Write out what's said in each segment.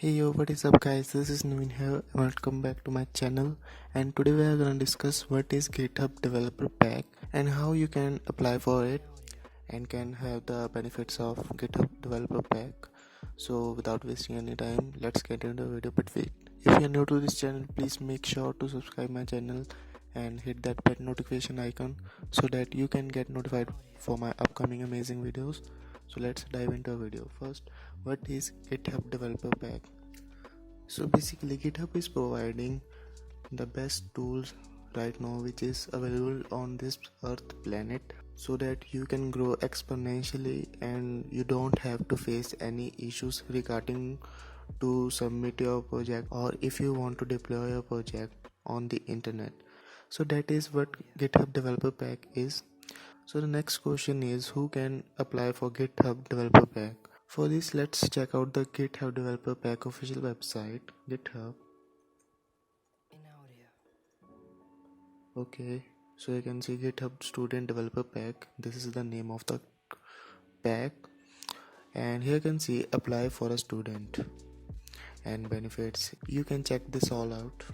Hey yo, what is up guys, this is Naveen here. Welcome back to my channel, and today we are going to discuss what is GitHub Developer Pack and how you can apply for it and can have the benefits of GitHub Developer Pack. So without wasting any time, let's get into the video. But wait, if you are new to this channel, please make sure to subscribe my channel and hit that bell notification icon so that you can get notified for my upcoming amazing videos. So let's dive into a video. First, what is GitHub Developer Pack? So basically GitHub is providing the best tools right now which is available on this earth planet so that you can grow exponentially and you don't have to face any issues regarding to submit your project or if you want to deploy your project on the internet. So that is what GitHub Developer Pack is. So the next question is, who can apply for GitHub Developer Pack? For this, let's check out the GitHub Developer Pack official website, GitHub. Okay, so you can see GitHub Student Developer Pack. This is the name of the pack, and here you can see apply for a student and benefits. You can check this all out.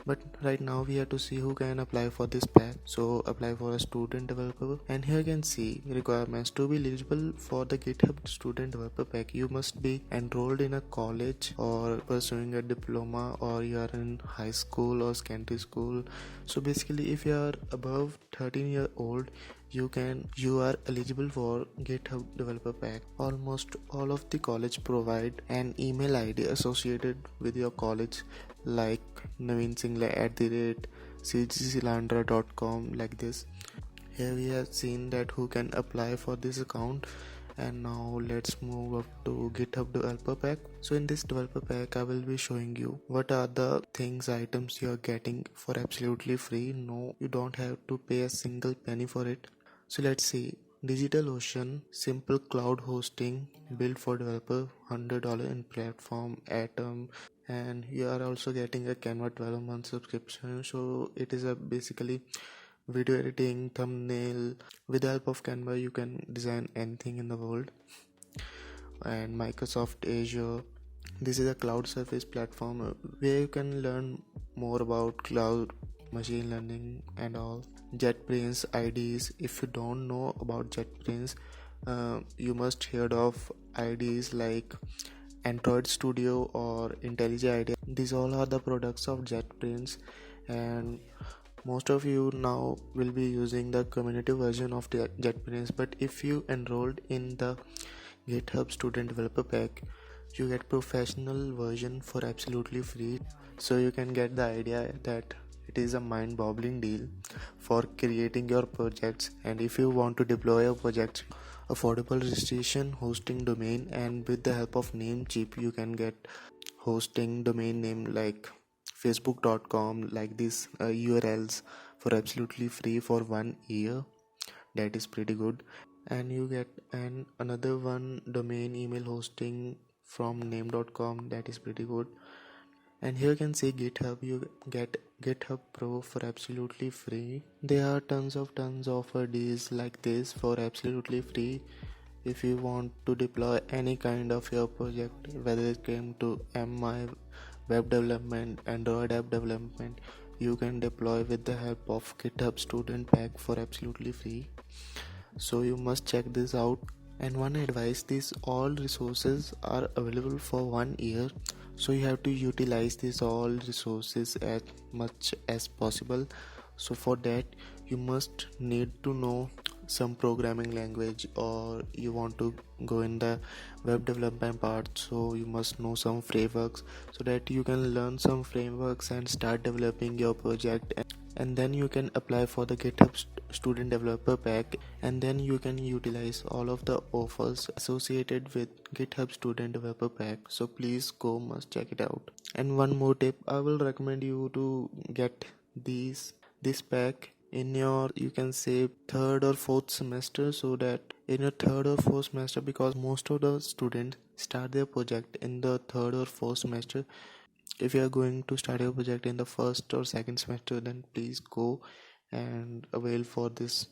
But right now we have to see who can apply for this pack. So apply for a student developer, and here you can see requirements. To be eligible for the GitHub Student Developer Pack, you must be enrolled in a college or pursuing a diploma, or you are in high school or secondary school. So basically if you are above 13 years old, you are eligible for GitHub Developer Pack. Almost all of the college provide an email ID associated with your college, like Naveen singla @cgclandra.com, like this. Here we have seen that who can apply for this account. And now let's move up to GitHub Developer Pack. So in this developer pack I will be showing you what are the items you are getting for absolutely free. No, you don't have to pay a single penny for it. So let's see. DigitalOcean, simple cloud hosting built for developer, $100 in platform, Atom, and you are also getting a Canva 12-month subscription. So it is a basically video editing, thumbnail. With the help of Canva you can design anything in the world. And Microsoft Azure, this is a cloud service platform where you can learn more about cloud, machine learning and all. JetBrains IDs, if you don't know about JetBrains, you must heard of IDs like Android Studio or IntelliJ IDEA. These all are the products of JetBrains, and most of you now will be using the community version of the JetBrains. But if you enrolled in the GitHub Student Developer Pack, you get professional version for absolutely free. So you can get the idea that it is a mind-boggling deal for creating your projects. And if you want to deploy your projects, affordable registration, hosting domain, and with the help of Namecheap you can get hosting domain name like facebook.com, like these URLs for absolutely free for 1 year. That is pretty good. And you get another one domain email hosting from name.com. That is pretty good. And here you can see GitHub, you get GitHub Pro for absolutely free. There are tons of deals like this for absolutely free. If you want to deploy any kind of your project, whether it came to MI, web development, Android app development, you can deploy with the help of GitHub Student Pack for absolutely free. So you must check this out. And one advice, these all resources are available for 1 year, so you have to utilize these all resources as much as possible. So for that you must need to know some programming language, or you want to go in the web development part, so you must know some frameworks so that you can learn some frameworks and start developing your project. And then you can apply for the GitHub Student Developer Pack, and then you can utilize all of the offers associated with GitHub Student Developer Pack. So please go, must check it out. And one more tip, I will recommend you to get this pack in your, you can say, third or fourth semester, so that in your third or fourth semester, because most of the students start their project in the third or fourth semester. If you are going to start your project in the first or second semester, then please go and avail for this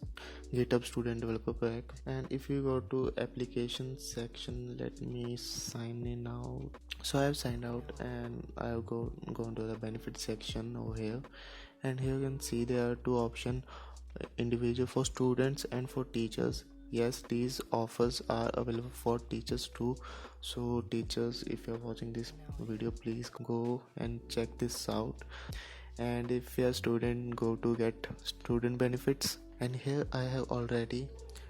GitHub Student Developer Pack. And if you go to application section, let me sign in now. So I have signed out and I have gone to the benefit section over here, and here you can see there are two options, individual for students and for teachers. Yes, these offers are available for teachers too. So teachers, if you're watching this video, please go and check this out. And if you're a student, go to get student benefits. And here I have already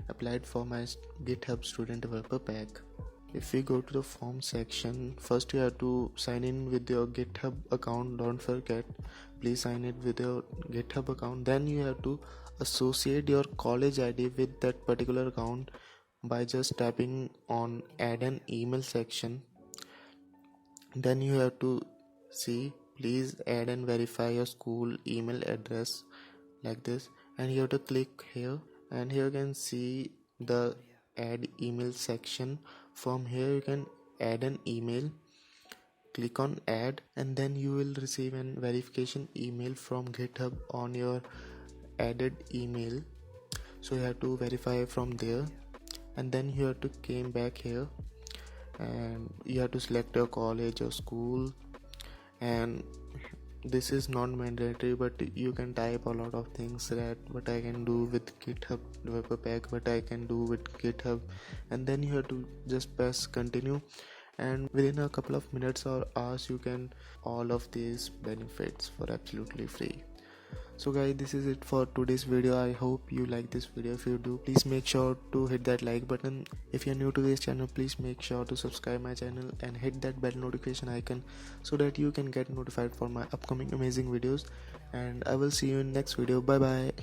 applied for my GitHub Student Developer Pack. If we go to the form section, first you have to sign in with your GitHub account. Don't forget, please sign it with your GitHub account. Then you have to associate your college ID with that particular account by just tapping on add an email section. Then you have to see, please add and verify your school email address, like this, and you have to click here, and here you can see the add email section. From here you can add an email, click on add, and then you will receive an verification email from GitHub on your added email. So you have to verify from there, and then you have to came back here and you have to select your college or school. And this is not mandatory, but you can type a lot of things, that what I can do with GitHub Developer Pack, what I can do with GitHub, and then you have to just press continue, and within a couple of minutes or hours you can all of these benefits for absolutely free. So guys, this is it for today's video. I hope you like this video. If you do, please make sure to hit that like button. If you're new to this channel, please make sure to subscribe my channel and hit that bell notification icon so that you can get notified for my upcoming amazing videos. And I will see you in next video. Bye bye.